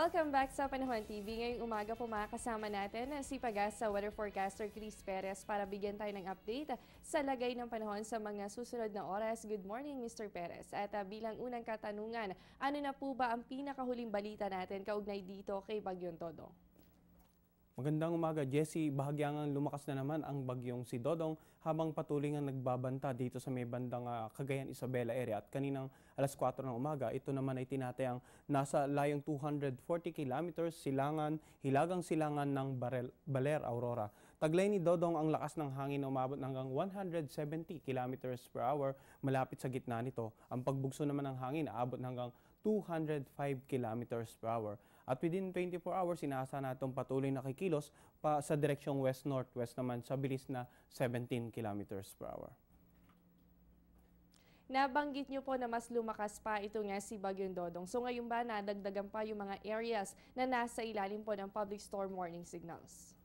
Welcome back sa Panahon TV. Ngayong umaga po makakasama natin si Pagasa Weather Forecaster Chris Perez para bigyan tayo ng update sa lagay ng panahon sa mga susunod na oras. Good morning, Mr. Perez. At bilang unang katanungan, ano na po ba ang pinakahuling balita natin kaugnay dito kay Bagyong Dodong? Magandang umaga, Jessie. Bahagyang lumakas na naman ang bagyong si Dodong habang patuloy nga nagbabanta dito sa may bandang Cagayan Isabela area. At kaninang alas 4 ng umaga, ito naman ay tinatayang nasa layong 240 kilometers hilagang silangan ng Baler, Aurora. Taglay ni Dodong ang lakas ng hangin na umabot hanggang 170 kilometers per hour malapit sa gitna nito. Ang pagbugso naman ng hangin aabot hanggang 205 kilometers per hour. At within 24 hours, inaasahan natong patuloy na kikilos pa sa direksyong west-northwest naman sa bilis na 17 kilometers per hour. Nabanggit niyo po na mas lumakas pa ito nga si Bagyong Dodong. So ngayon ba nadagdagan pa yung mga areas na nasa ilalim po ng public storm warning signals?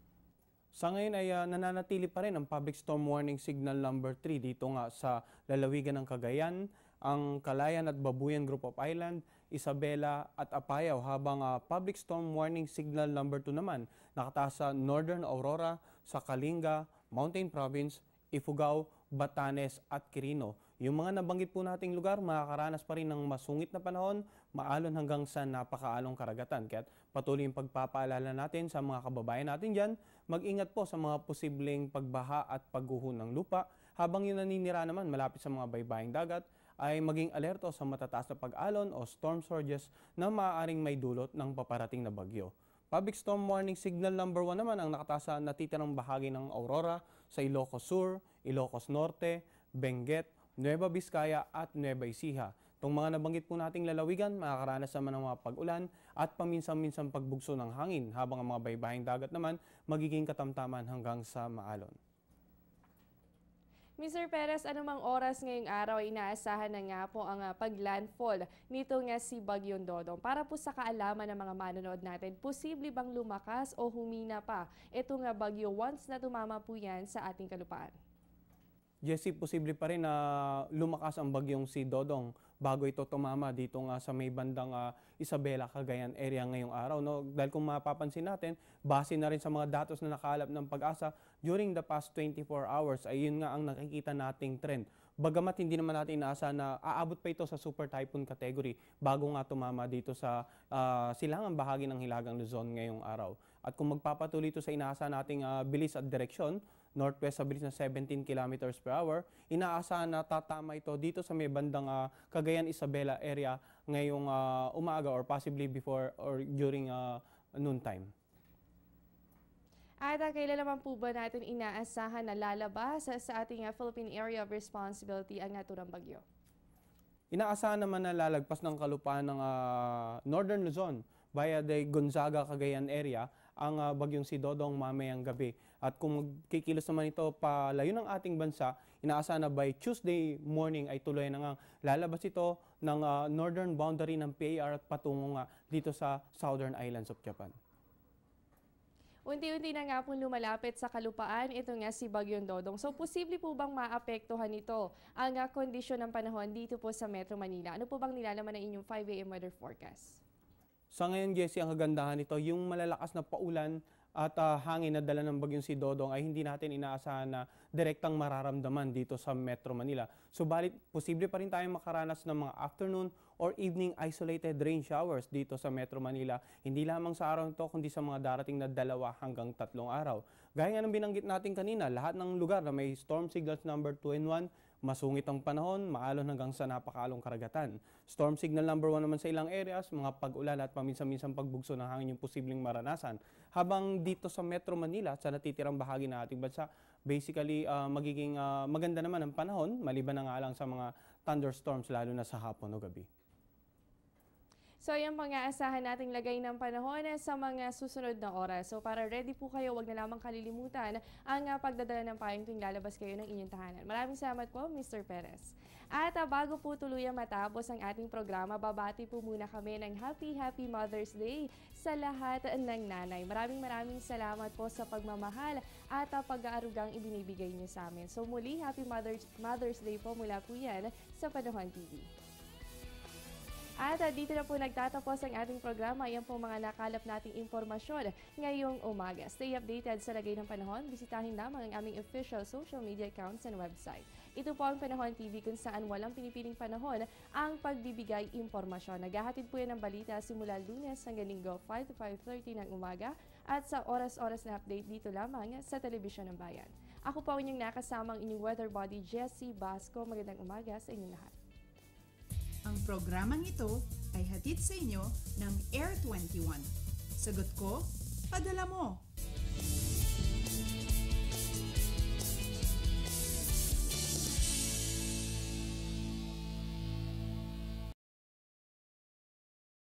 Sa ngayon ay nananatili pa rin ang public storm warning signal number 3 dito nga sa lalawigan ng Cagayan, ang Calayan at Babuyan Group of Island, Isabela at Apayao, habang public storm warning signal number 2 naman nakataas sa Northern Aurora, sa Kalinga, Mountain Province, Ifugao, Batanes at Quirino. Yung mga nabanggit po nating lugar, makakaranas pa rin ng masungit na panahon, maalon hanggang sa napakaalong karagatan. Kaya patuloy yung pagpapaalala natin sa mga kababayan natin dyan, mag-ingat po sa mga posibleng pagbaha at pagguho ng lupa. Habang yung naninira naman malapit sa mga baybaying dagat, ay maging alerto sa matataas na pag-alon o storm surges na maaaring may dulot ng paparating na bagyo. Public storm warning signal number 1 naman ang nakataas sa natitirang bahagi ng Aurora sa Ilocos Sur, Ilocos Norte, Benguet, Nueva Vizcaya at Nueva Ecija. Itong mga nabanggit po nating lalawigan, makakaranas naman ng mga pag-ulan at paminsan-minsan pagbugso ng hangin, habang ang mga baybaying dagat naman magiging katamtaman hanggang sa maalon. Mr. Perez, anumang oras ngayong araw ay inaasahan na nga po ang paglandfall nito nga si Bagyong Dodong. Para po sa kaalaman ng mga manonood natin, posible bang lumakas o humina pa ito nga bagyo once na tumama po yan sa ating kalupaan? Jessie, posible pa rin na lumakas ang bagyong si Dodong bago ito tumama dito nga sa may bandang Isabela, Cagayan area ngayong araw. No? Dahil kung mapapansin natin, base na rin sa mga datos na nakalap ng Pag-asa, during the past 24 hours, ay yun nga ang nakikita nating trend. Bagamat hindi naman natin inaasahan na aabot pa ito sa super typhoon category bago nga tumama dito sa silangang bahagi ng Hilagang Luzon ngayong araw. At kung magpapatuloy ito sa inaasahan nating bilis at direksyon, northwest sa bilis na 17 kilometers per hour, inaasahan na tatama ito dito sa may bandang Cagayan Isabela area ngayong umaga or possibly before or during noontime. At kailan naman po ba natin inaasahan na lalabas sa ating Philippine Area of Responsibility ang naturang bagyo? Inaasahan naman na lalagpas ng kalupaan ng Northern Luzon via the Gonzaga, Cagayan area ang bagyong si Dodong mamayang gabi. At kung magkikilos naman ito palayo ng ating bansa, inaasahan na by Tuesday morning ay tuloy na nga lalabas ito ng northern boundary ng PAR at patungo nga dito sa Southern Islands of Japan. Unti-unti na nga pong lumalapit sa kalupaan ito nga si Bagyong Dodong. So posible po bang maapektuhan nito ang kondisyon ng panahon dito po sa Metro Manila? Ano po bang nilalaman ng inyong 5 AM weather forecast? Sa ngayon, Jessie, ang kagandahan nito, yung malalakas na paulan at hangin na dala ng bagyong si Dodong ay hindi natin inaasahan na direktang mararamdaman dito sa Metro Manila. Subalit, posible pa rin tayong makaranas ng mga afternoon or evening isolated rain showers dito sa Metro Manila. Hindi lamang sa araw nito, kundi sa mga darating na 2 hanggang 3 araw. Gaya nga ng binanggit natin kanina, lahat ng lugar na may storm signals number 2 and 1, masungit ang panahon, maalon hanggang sa napakaalong karagatan. Storm signal number 1 naman sa ilang areas, mga pag-ulan at paminsan-minsan pagbugso ng hangin yung posibleng maranasan. Habang dito sa Metro Manila, sa natitirang bahagi ng ating bansa, basically magiging maganda naman ang panahon, maliban na nga lang sa mga thunderstorms lalo na sa hapon o gabi. So yan mga asahan nating lagay ng panahon sa mga susunod na oras. So para ready po kayo, wag na lamang kalilimutan ang pagdadala ng payong tuwing lalabas kayo ng inyong tahanan. Maraming salamat po, Mr. Perez. At bago po tuluyang matapos ang ating programa, babati po muna kami ng Happy Mother's Day sa lahat ng nanay. Maraming salamat po sa pagmamahal at pag-aarugang ibinibigay niyo sa amin. So muli, Happy Mother's Day po mula po yan sa Panahon TV. At dito na po nagtatapos ang ating programa. Yan po mga nakalap nating impormasyon ngayong umaga. Stay updated sa lagay ng panahon. Bisitahin lamang ang aming official social media accounts and website. Ito po ang Panahon TV kung saan walang pinipiling panahon ang pagbibigay impormasyon. Naghahatid po yan ng balita simula Lunes hanggang Linggo 5 to 5:30 ng umaga at sa oras-oras na update dito lamang sa Telebisyon ng Bayan. Ako po ang inyong nakasamang inyong weather body, Jessie Basco. Magandang umaga sa inyong lahat. Ang programang ito ay hatid sa inyo ng Air 21. Sagot ko, padala mo.